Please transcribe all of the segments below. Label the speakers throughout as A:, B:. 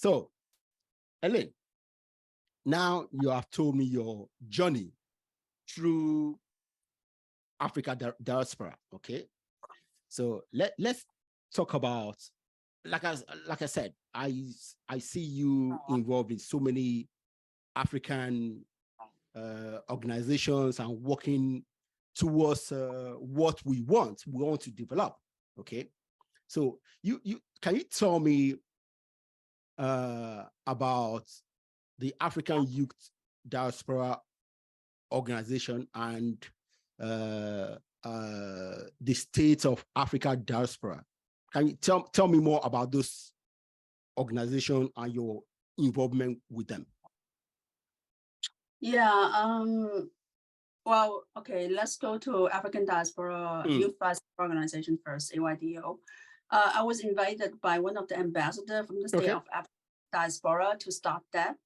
A: So, Eileen, now you have told me your journey through Africa diaspora, okay? So let's talk about, like I said, I see you involved in so many African organizations and working towards what we want to develop, okay? So can you tell me about the African Youth Diaspora Organization and the state of Africa diaspora? Can you tell me more about this organization and your involvement with them?
B: Yeah, well, okay, let's go to African Diaspora Youth Diaspora Organization first, AYDO. I was invited by one of the ambassadors from the state of Africa Diaspora to start that.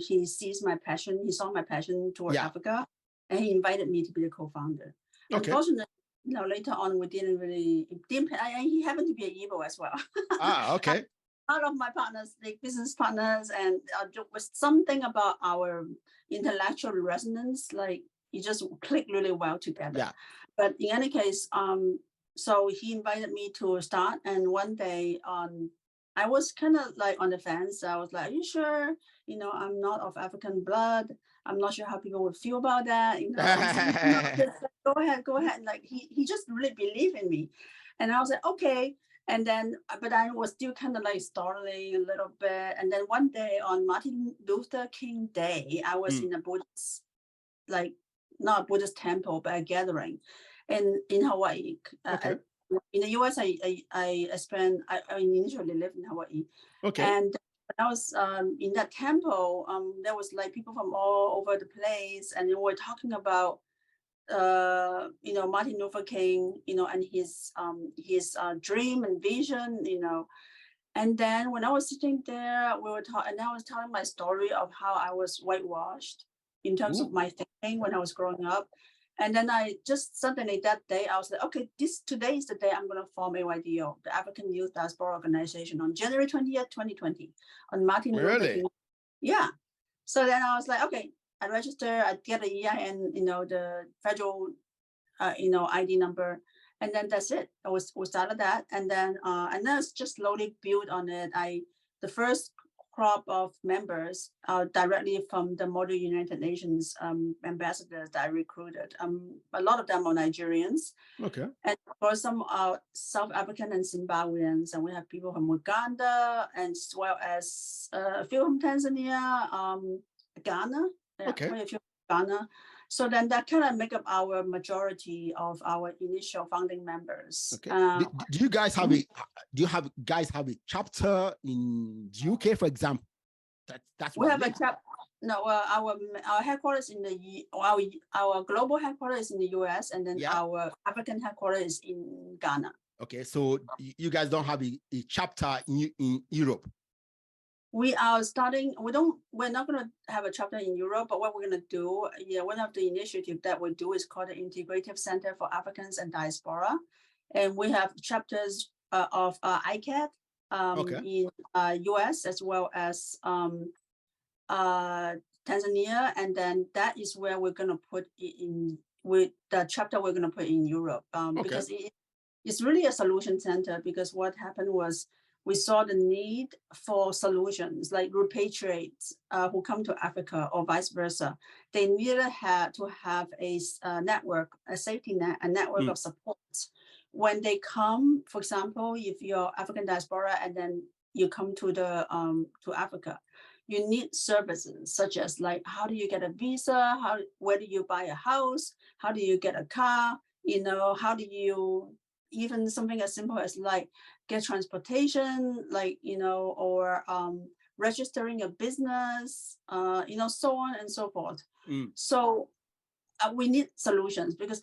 B: He sees my passion, he saw my passion toward Africa, and he invited me to be the co-founder. Unfortunately, later on, we didn't really, he happened to be a Igbo as well.
A: Okay.
B: Part of my partners, like business partners, and was something about our intellectual resonance, like it just clicked really well together.
A: Yeah.
B: But in any case, so he invited me to start, and one day I was kind of like on the fence. I was like, are you sure? You know, I'm not of African blood. I'm not sure how people would feel about that. You know, no, go ahead. Like he just really believed in me. And I was like, okay. And then, but I was still kind of like startling a little bit. And then one day on Martin Luther King Day, I was in a Buddhist, like not a Buddhist temple, but a gathering in Hawaii.
A: Okay.
B: In the US, I initially lived in Hawaii.
A: Okay.
B: And when I was in that temple, there was like people from all over the place, and they were talking about, you know, Martin Luther King, you know, and his dream and vision, you know. And then when I was sitting there, we were talking, and I was telling my story of how I was whitewashed in terms of my thinking when I was growing up. And then I just suddenly that day, I was like, okay, today is the day I'm going to form AYDO, the African Youth Diaspora Organization, on January 20th, 2020, on Martin Luther King. Yeah. So then I was like, okay, I register, I get the EIN, you know, the federal, you know, ID number. And then that's it. We started that. And then it's just slowly built on it. The first crop of members directly from the Model United Nations ambassadors that I recruited. A lot of them are Nigerians.
A: Okay.
B: And for some South African and Zimbabweans, and we have people from Uganda, and as well as a few from Tanzania, Ghana.
A: Okay.
B: Quite a few from Ghana. So then that kind of make up our majority of our initial founding members.
A: Okay. Do you guys have a chapter in the UK, for example? That's
B: we have a chapter. No, our headquarters in our global headquarters is in the US, and then our African headquarters is in Ghana.
A: Okay, so you guys don't have a chapter in Europe.
B: We are starting. We're not going to have a chapter in Europe, but what we're going to do, one of the initiatives that we do is called the Integrative Center for Africans and Diaspora, and we have chapters of ICAT in US as well as Tanzania, and then that is where we're going to put it in with the chapter we're going to put in Europe, because it's really a solution center. Because what happened was, we saw the need for solutions like repatriates who come to Africa or vice versa. They needed to have a network, a safety net, a network of support. When they come, for example, if you're African diaspora and then you come to to Africa, you need services such as like, how do you get a visa? Where do you buy a house? How do you get a car? You know, how do you, even something as simple as like get transportation, like, you know, or registering a business, you know, so on and so forth. So we need solutions, because